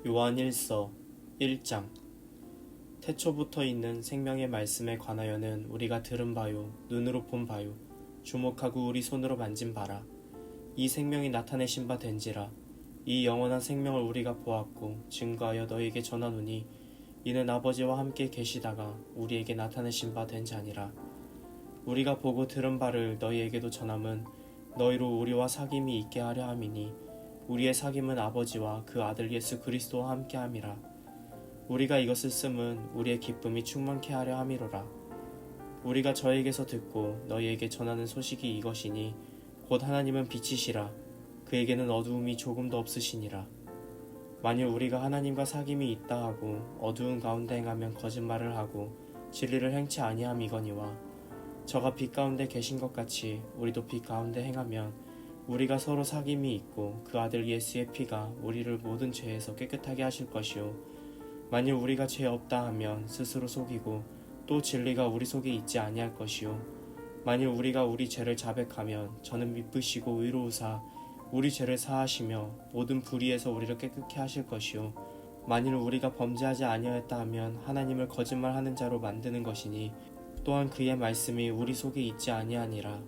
요한 1서 1장. 태초부터 있는 생명의 말씀에 관하여는 우리가 들은 바요, 눈으로 본 바요, 주목하고 우리 손으로 만진 바라. 이 생명이 나타내신 바 된지라. 이 영원한 생명을 우리가 보았고 증거하여 너희에게 전하노니 이는 아버지와 함께 계시다가 우리에게 나타내신 바 된 자니라. 우리가 보고 들은 바를 너희에게도 전함은 너희로 우리와 사귐이 있게 하려 함이니 우리의 사귐은 아버지와 그 아들 예수 그리스도와 함께 함이라. 우리가 이것을 쓰면 우리의 기쁨이 충만케 하려 함이로라. 우리가 저에게서 듣고 너희에게 전하는 소식이 이것이니 곧 하나님은 빛이시라. 그에게는 어두움이 조금도 없으시니라. 만일 우리가 하나님과 사귐이 있다 하고 어두운 가운데 행하면 거짓말을 하고 진리를 행치 아니함이거니와 저가 빛 가운데 계신 것 같이 우리도 빛 가운데 행하면 우리가 서로 사귐이 있고 그 아들 예수의 피가 우리를 모든 죄에서 깨끗하게 하실 것이요 만일 우리가 죄 없다 하면 스스로 속이고 또 진리가 우리 속에 있지 아니할 것이요 만일 우리가 우리 죄를 자백하면 저는 미쁘시고 의로우사 우리 죄를 사하시며 모든 불의에서 우리를 깨끗게 하실 것이요 만일 우리가 범죄하지 아니하였다 하면 하나님을 거짓말하는 자로 만드는 것이니 또한 그의 말씀이 우리 속에 있지 아니하니라.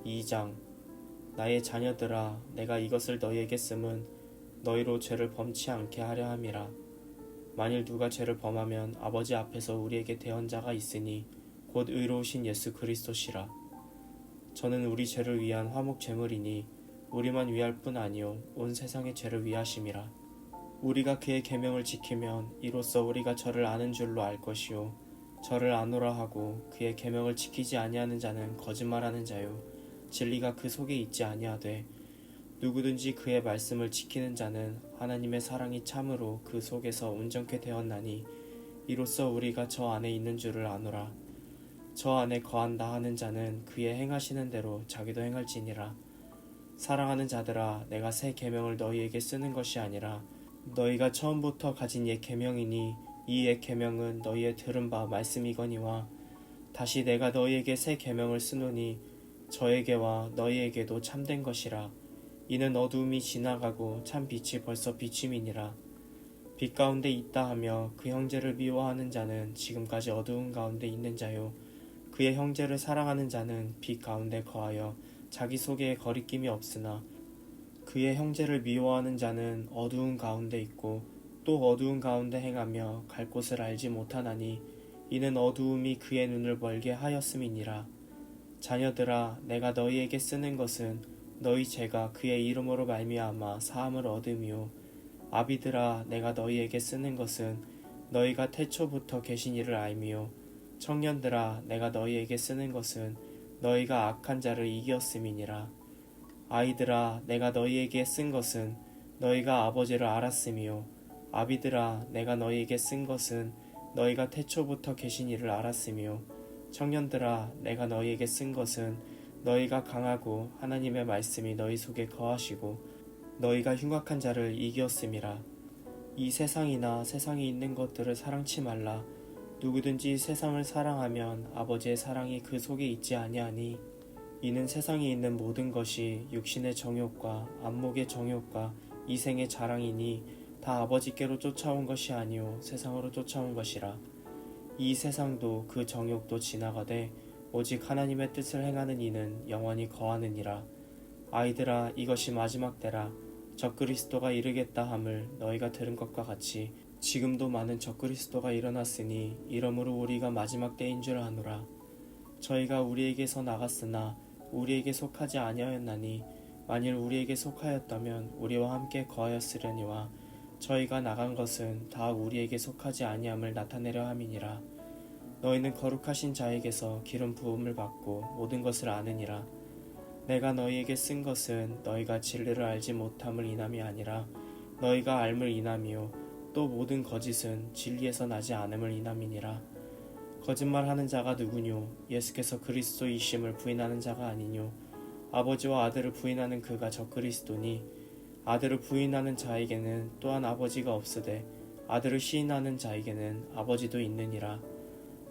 2장. 나의 자녀들아, 내가 이것을 너희에게 쓰면 너희로 죄를 범치 않게 하려 함이라. 만일 누가 죄를 범하면 아버지 앞에서 우리에게 대언자가 있으니 곧 의로우신 예수 그리스도시라. 저는 우리 죄를 위한 화목 제물이니 우리만 위할 뿐 아니요 온 세상의 죄를 위하심이라. 우리가 그의 계명을 지키면 이로써 우리가 저를 아는 줄로 알 것이요 저를 아노라 하고 그의 계명을 지키지 아니하는 자는 거짓말하는 자요 진리가 그 속에 있지 아니하되 누구든지 그의 말씀을 지키는 자는 하나님의 사랑이 참으로 그 속에서 온전케 되었나니 이로써 우리가 저 안에 있는 줄을 아노라. 저 안에 거한다 하는 자는 그의 행하시는 대로 자기도 행할지니라. 사랑하는 자들아, 내가 새 계명을 너희에게 쓰는 것이 아니라 너희가 처음부터 가진 옛 계명이니 이 옛 계명은 너희의 들은 바 말씀이거니와 다시 내가 너희에게 새 계명을 쓰노니 저에게와 너희에게도 참된 것이라. 이는 어두움이 지나가고 참 빛이 벌써 비침이니라. 빛 가운데 있다 하며 그 형제를 미워하는 자는 지금까지 어두운 가운데 있는 자요 그의 형제를 사랑하는 자는 빛 가운데 거하여 자기 속에 거리낌이 없으나 그의 형제를 미워하는 자는 어두운 가운데 있고 또 어두운 가운데 행하며 갈 곳을 알지 못하나니 이는 어두움이 그의 눈을 멀게 하였음이니라. 자녀들아, 내가 너희에게 쓰는 것은 너희 죄가 그의 이름으로 말미암아 사함을 얻음이요 아비들아, 내가 너희에게 쓰는 것은 너희가 태초부터 계신 이를 알미요 청년들아, 내가 너희에게 쓰는 것은 너희가 악한 자를 이기었음이니라. 아이들아, 내가 너희에게 쓴 것은 너희가 아버지를 알았음이요 아비들아, 내가 너희에게 쓴 것은 너희가 태초부터 계신 이를 알았으며 청년들아, 내가 너희에게 쓴 것은 너희가 강하고 하나님의 말씀이 너희 속에 거하시고 너희가 흉악한 자를 이기었음이라. 이 세상이나 세상에 있는 것들을 사랑치 말라. 누구든지 세상을 사랑하면 아버지의 사랑이 그 속에 있지 아니하니 이는 세상에 있는 모든 것이 육신의 정욕과 안목의 정욕과 이생의 자랑이니 다 아버지께로 쫓아온 것이 아니요 세상으로 쫓아온 것이라. 이 세상도 그 정욕도 지나가되 오직 하나님의 뜻을 행하는 이는 영원히 거하느니라. 아이들아, 이것이 마지막 때라. 적그리스도가 이르겠다 함을 너희가 들은 것과 같이 지금도 많은 적그리스도가 일어났으니 이러므로 우리가 마지막 때인 줄 아노라. 저희가 우리에게서 나갔으나 우리에게 속하지 아니하였나니 만일 우리에게 속하였다면 우리와 함께 거하였으려니와 저희가 나간 것은 다 우리에게 속하지 아니함을 나타내려 함이니라. 너희는 거룩하신 자에게서 기름 부음을 받고 모든 것을 아느니라. 내가 너희에게 쓴 것은 너희가 진리를 알지 못함을 인함이 아니라 너희가 알물 인함이요 또 모든 거짓은 진리에서 나지 않음을 인함이니라. 거짓말하는 자가 누구뇨? 예수께서 그리스도이심을 부인하는 자가 아니뇨? 아버지와 아들을 부인하는 그가 적그리스도니 아들을 부인하는 자에게는 또한 아버지가 없으되 아들을 시인하는 자에게는 아버지도 있느니라.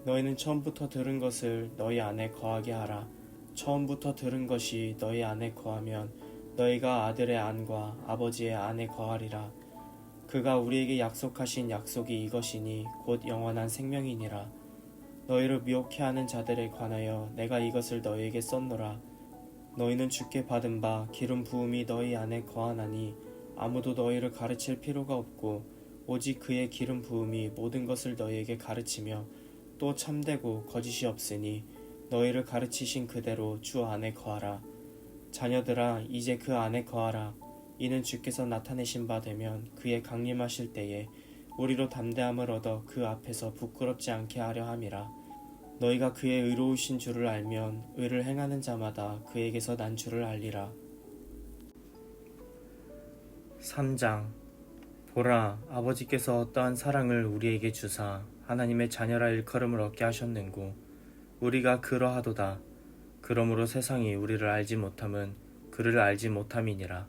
너희는 처음부터 들은 것을 너희 안에 거하게 하라. 처음부터 들은 것이 너희 안에 거하면 너희가 아들의 안과 아버지의 안에 거하리라. 그가 우리에게 약속하신 약속이 이것이니 곧 영원한 생명이니라. 너희를 미혹해하는 자들에 관하여 내가 이것을 너희에게 썼노라. 너희는 주께 받은 바 기름 부음이 너희 안에 거하나니 아무도 너희를 가르칠 필요가 없고 오직 그의 기름 부음이 모든 것을 너희에게 가르치며 또 참되고 거짓이 없으니 너희를 가르치신 그대로 주 안에 거하라. 자녀들아, 이제 그 안에 거하라. 이는 주께서 나타내신 바 되면 그의 강림하실 때에 우리로 담대함을 얻어 그 앞에서 부끄럽지 않게 하려 함이라. 너희가 그의 의로우신 줄을 알면 의를 행하는 자마다 그에게서 난 줄을 알리라. 3장. 보라, 아버지께서 어떠한 사랑을 우리에게 주사 하나님의 자녀라 일컬음을 얻게 하셨는고 우리가 그러하도다. 그러므로 세상이 우리를 알지 못함은 그를 알지 못함이니라.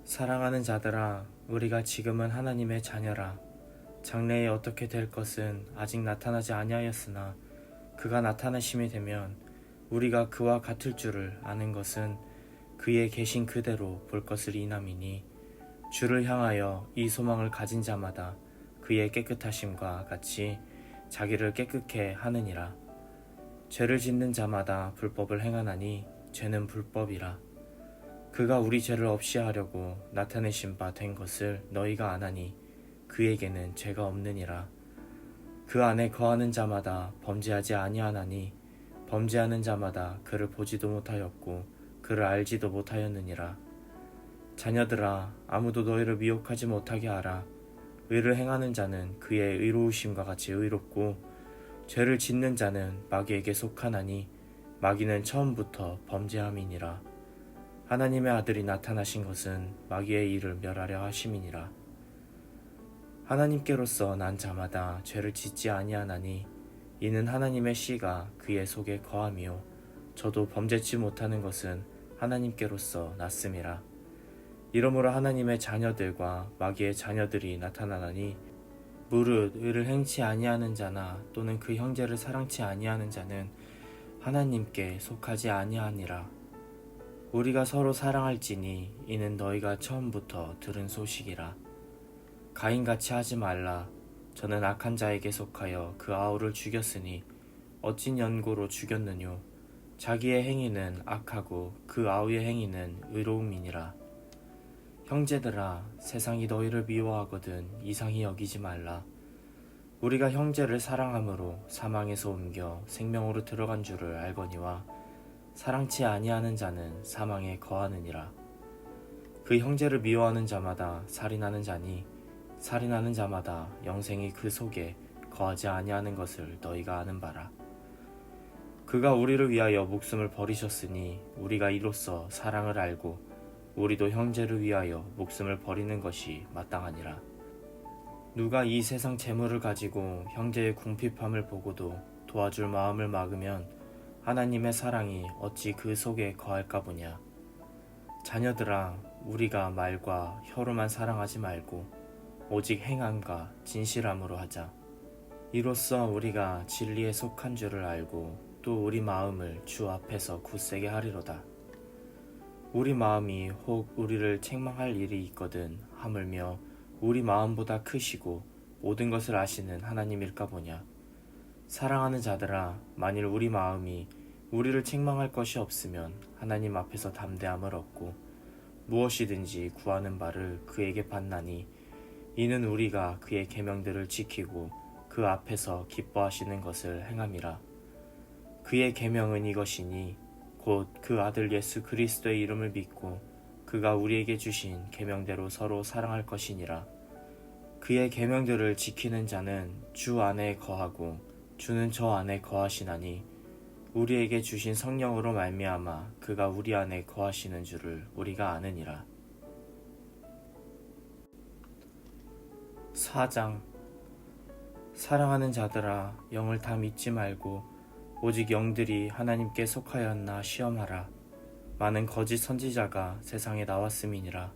사랑하는 자들아, 우리가 지금은 하나님의 자녀라. 장래에 어떻게 될 것은 아직 나타나지 아니하였으나 그가 나타나심이 되면 우리가 그와 같을 줄을 아는 것은 그의 계신 그대로 볼 것을 인함이니 주를 향하여 이 소망을 가진 자마다 그의 깨끗하심과 같이 자기를 깨끗게 하느니라. 죄를 짓는 자마다 불법을 행하나니 죄는 불법이라. 그가 우리 죄를 없이 하려고 나타내신 바 된 것을 너희가 아나니 그에게는 죄가 없느니라. 그 안에 거하는 자마다 범죄하지 아니하나니 범죄하는 자마다 그를 보지도 못하였고 그를 알지도 못하였느니라. 자녀들아, 아무도 너희를 미혹하지 못하게 하라. 의를 행하는 자는 그의 의로우심과 같이 의롭고 죄를 짓는 자는 마귀에게 속하나니 마귀는 처음부터 범죄함이니라. 하나님의 아들이 나타나신 것은 마귀의 일을 멸하려 하심이니라. 하나님께로서 난 자마다 죄를 짓지 아니하나니 이는 하나님의 씨가 그의 속에 거함이요 저도 범죄치 못하는 것은 하나님께로서 났음이라. 이러므로 하나님의 자녀들과 마귀의 자녀들이 나타나나니 무릇 의를 행치 아니하는 자나 또는 그 형제를 사랑치 아니하는 자는 하나님께 속하지 아니하니라. 우리가 서로 사랑할지니 이는 너희가 처음부터 들은 소식이라. 가인같이 하지 말라. 저는 악한 자에게 속하여 그 아우를 죽였으니 어찐 연고로 죽였느뇨. 자기의 행위는 악하고 그 아우의 행위는 의로움이니라. 형제들아, 세상이 너희를 미워하거든 이상히 여기지 말라. 우리가 형제를 사랑함으로 사망에서 옮겨 생명으로 들어간 줄을 알거니와 사랑치 아니하는 자는 사망에 거하느니라. 그 형제를 미워하는 자마다 살인하는 자니 살인하는 자마다 영생이 그 속에 거하지 아니하는 것을 너희가 아는 바라. 그가 우리를 위하여 목숨을 버리셨으니 우리가 이로써 사랑을 알고 우리도 형제를 위하여 목숨을 버리는 것이 마땅하니라. 누가 이 세상 재물을 가지고 형제의 궁핍함을 보고도 도와줄 마음을 막으면 하나님의 사랑이 어찌 그 속에 거할까 보냐. 자녀들아, 우리가 말과 혀로만 사랑하지 말고 오직 행함과 진실함으로 하자. 이로써 우리가 진리에 속한 줄을 알고 또 우리 마음을 주 앞에서 굳세게 하리로다. 우리 마음이 혹 우리를 책망할 일이 있거든 하물며 우리 마음보다 크시고 모든 것을 아시는 하나님일까 보냐. 사랑하는 자들아, 만일 우리 마음이 우리를 책망할 것이 없으면 하나님 앞에서 담대함을 얻고 무엇이든지 구하는 바를 그에게 받나니 이는 우리가 그의 계명들을 지키고 그 앞에서 기뻐하시는 것을 행함이라. 그의 계명은 이것이니 곧 그 아들 예수 그리스도의 이름을 믿고 그가 우리에게 주신 계명대로 서로 사랑할 것이니라. 그의 계명들을 지키는 자는 주 안에 거하고 주는 저 안에 거하시나니 우리에게 주신 성령으로 말미암아 그가 우리 안에 거하시는 줄을 우리가 아느니라. 4장. 사랑하는 자들아, 영을 다 믿지 말고 오직 영들이 하나님께 속하였나 시험하라. 많은 거짓 선지자가 세상에 나왔음이니라.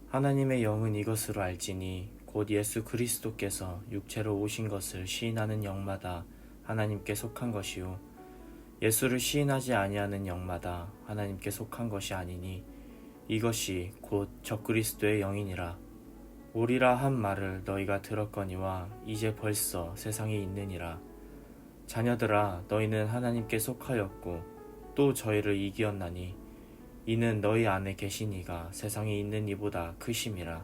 하나님의 영은 이것으로 알지니 곧 예수 그리스도께서 육체로 오신 것을 시인하는 영마다 하나님께 속한 것이요 예수를 시인하지 아니하는 영마다 하나님께 속한 것이 아니니 이것이 곧 적그리스도의 영이니라. 오리라 한 말을 너희가 들었거니와 이제 벌써 세상에 있느니라. 자녀들아, 너희는 하나님께 속하였고 또 저희를 이기었나니 이는 너희 안에 계신 이가 세상에 있는 이보다 크심이라.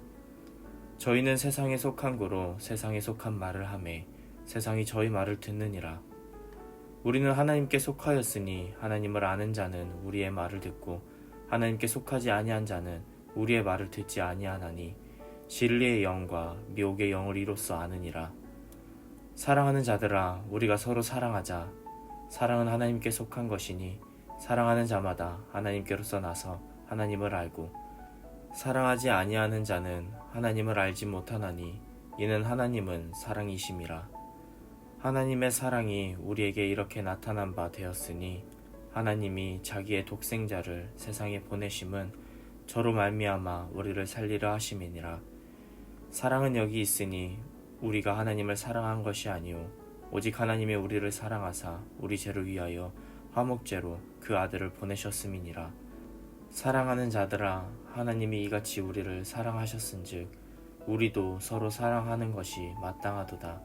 저희는 세상에 속한 고로 세상에 속한 말을 하매 세상이 저희 말을 듣느니라. 우리는 하나님께 속하였으니 하나님을 아는 자는 우리의 말을 듣고 하나님께 속하지 아니한 자는 우리의 말을 듣지 아니하나니 진리의 영과 미혹의 영을 이로써 아느니라. 사랑하는 자들아, 우리가 서로 사랑하자. 사랑은 하나님께 속한 것이니 사랑하는 자마다 하나님께로서 나서 하나님을 알고 사랑하지 아니하는 자는 하나님을 알지 못하나니 이는 하나님은 사랑이심이라. 하나님의 사랑이 우리에게 이렇게 나타난 바 되었으니 하나님이 자기의 독생자를 세상에 보내심은 저로 말미암아 우리를 살리려 하심이니라. 사랑은 여기 있으니 우리가 하나님을 사랑한 것이 아니오 오직 하나님이 우리를 사랑하사 우리 죄를 위하여 화목제로 그 아들을 보내셨음이니라. 사랑하는 자들아, 하나님이 이같이 우리를 사랑하셨은즉 우리도 서로 사랑하는 것이 마땅하도다.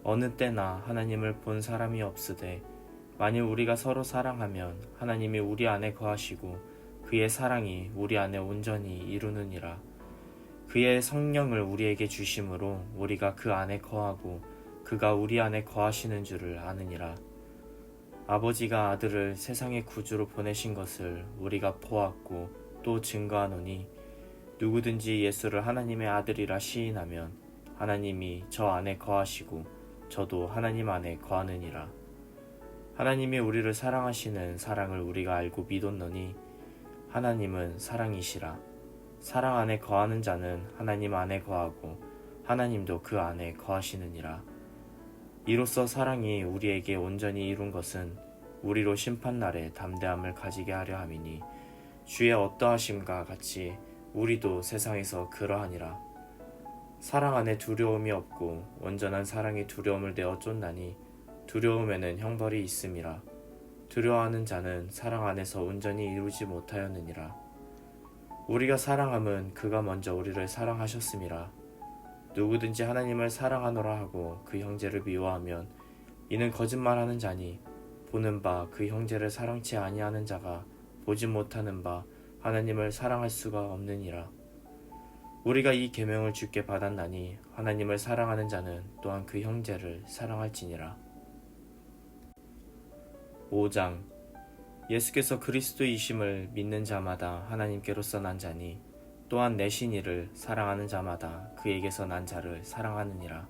어느 때나 하나님을 본 사람이 없으되 만일 우리가 서로 사랑하면 하나님이 우리 안에 거하시고 그의 사랑이 우리 안에 온전히 이루느니라. 그의 성령을 우리에게 주심으로 우리가 그 안에 거하고 그가 우리 안에 거하시는 줄을 아느니라. 아버지가 아들을 세상의 구주로 보내신 것을 우리가 보았고 또 증거하노니 누구든지 예수를 하나님의 아들이라 시인하면 하나님이 저 안에 거하시고 저도 하나님 안에 거하느니라. 하나님이 우리를 사랑하시는 사랑을 우리가 알고 믿었노니 하나님은 사랑이시라. 사랑 안에 거하는 자는 하나님 안에 거하고 하나님도 그 안에 거하시느니라. 이로써 사랑이 우리에게 온전히 이룬 것은 우리로 심판날에 담대함을 가지게 하려 함이니 주의 어떠하심과 같이 우리도 세상에서 그러하니라. 사랑 안에 두려움이 없고 온전한 사랑이 두려움을 내어 쫓나니 두려움에는 형벌이 있음이라. 두려워하는 자는 사랑 안에서 온전히 이루지 못하였느니라. 우리가 사랑함은 그가 먼저 우리를 사랑하셨음이라. 누구든지 하나님을 사랑하노라 하고 그 형제를 미워하면 이는 거짓말하는 자니 보는 바 그 형제를 사랑치 아니하는 자가 보지 못하는 바 하나님을 사랑할 수가 없느니라. 우리가 이 계명을 주께 받았나니 하나님을 사랑하는 자는 또한 그 형제를 사랑할지니라. 5장. 예수께서 그리스도이심을 믿는 자마다 하나님께로서 난 자니 또한 내신 이를 사랑하는 자마다 그에게서 난 자를 사랑하느니라.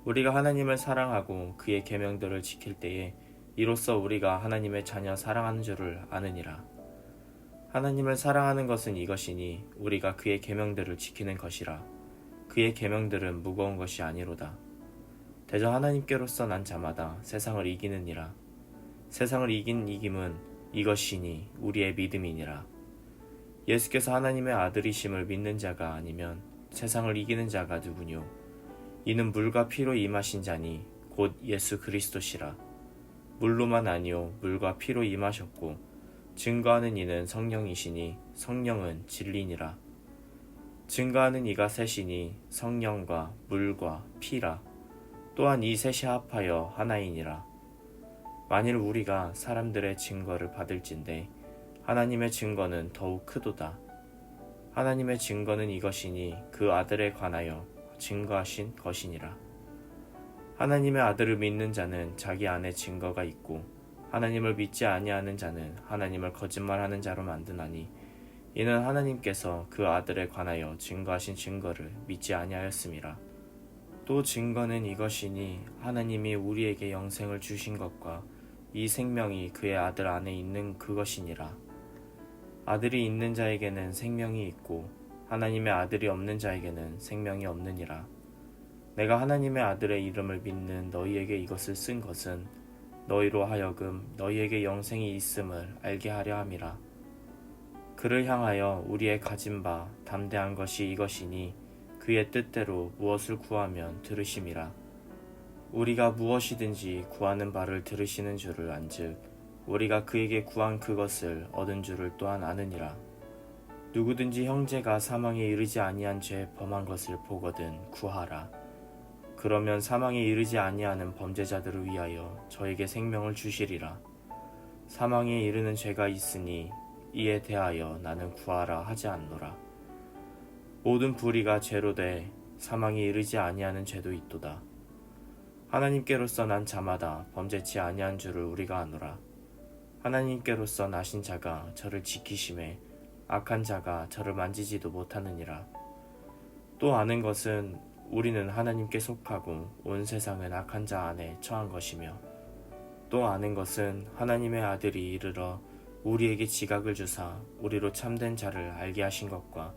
우리가 하나님을 사랑하고 그의 계명들을 지킬 때에 이로써 우리가 하나님의 자녀 사랑하는 줄을 아느니라. 하나님을 사랑하는 것은 이것이니 우리가 그의 계명들을 지키는 것이라. 그의 계명들은 무거운 것이 아니로다. 대저 하나님께로서 난 자마다 세상을 이기느니라. 세상을 이긴 이김은 이것이니 우리의 믿음이니라. 예수께서 하나님의 아들이심을 믿는 자가 아니면 세상을 이기는 자가 누구뇨? 이는 물과 피로 임하신 자니 곧 예수 그리스도시라. 물로만 아니요 물과 피로 임하셨고 증거하는 이는 성령이시니 성령은 진리니라. 증거하는 이가 셋이니 성령과 물과 피라. 또한 이 셋이 합하여 하나이니라. 만일 우리가 사람들의 증거를 받을진대 하나님의 증거는 더욱 크도다. 하나님의 증거는 이것이니 그 아들에 관하여 증거하신 것이니라. 하나님의 아들을 믿는 자는 자기 안에 증거가 있고 하나님을 믿지 아니하는 자는 하나님을 거짓말하는 자로 만드나니 이는 하나님께서 그 아들에 관하여 증거하신 증거를 믿지 아니하였음이라. 또 증거는 이것이니 하나님이 우리에게 영생을 주신 것과 이 생명이 그의 아들 안에 있는 그것이니라. 아들이 있는 자에게는 생명이 있고 하나님의 아들이 없는 자에게는 생명이 없느니라. 내가 하나님의 아들의 이름을 믿는 너희에게 이것을 쓴 것은 너희로 하여금 너희에게 영생이 있음을 알게 하려 함이라. 그를 향하여 우리의 가진 바 담대한 것이 이것이니 그의 뜻대로 무엇을 구하면 들으심이라. 우리가 무엇이든지 구하는 바를 들으시는 줄을 안즉 우리가 그에게 구한 그것을 얻은 줄을 또한 아느니라. 누구든지 형제가 사망에 이르지 아니한 죄 범한 것을 보거든 구하라. 그러면 사망에 이르지 아니하는 범죄자들을 위하여 저에게 생명을 주시리라. 사망에 이르는 죄가 있으니 이에 대하여 나는 구하라 하지 않노라. 모든 불의가 죄로 돼 사망에 이르지 아니하는 죄도 있도다. 하나님께로서 난 자마다 범죄치 아니한 줄을 우리가 아노라. 하나님께로서 나신 자가 저를 지키심에 악한 자가 저를 만지지도 못하느니라. 또 아는 것은 우리는 하나님께 속하고 온 세상은 악한 자 안에 처한 것이며, 또 아는 것은 하나님의 아들이 이르러 우리에게 지각을 주사 우리로 참된 자를 알게 하신 것과,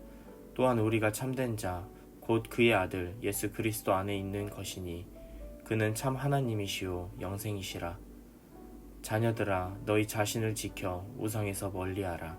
또한 우리가 참된 자 곧 그의 아들 예수 그리스도 안에 있는 것이니 그는 참 하나님이시오 영생이시라. 자녀들아, 너희 자신을 지켜 우상에서 멀리하라.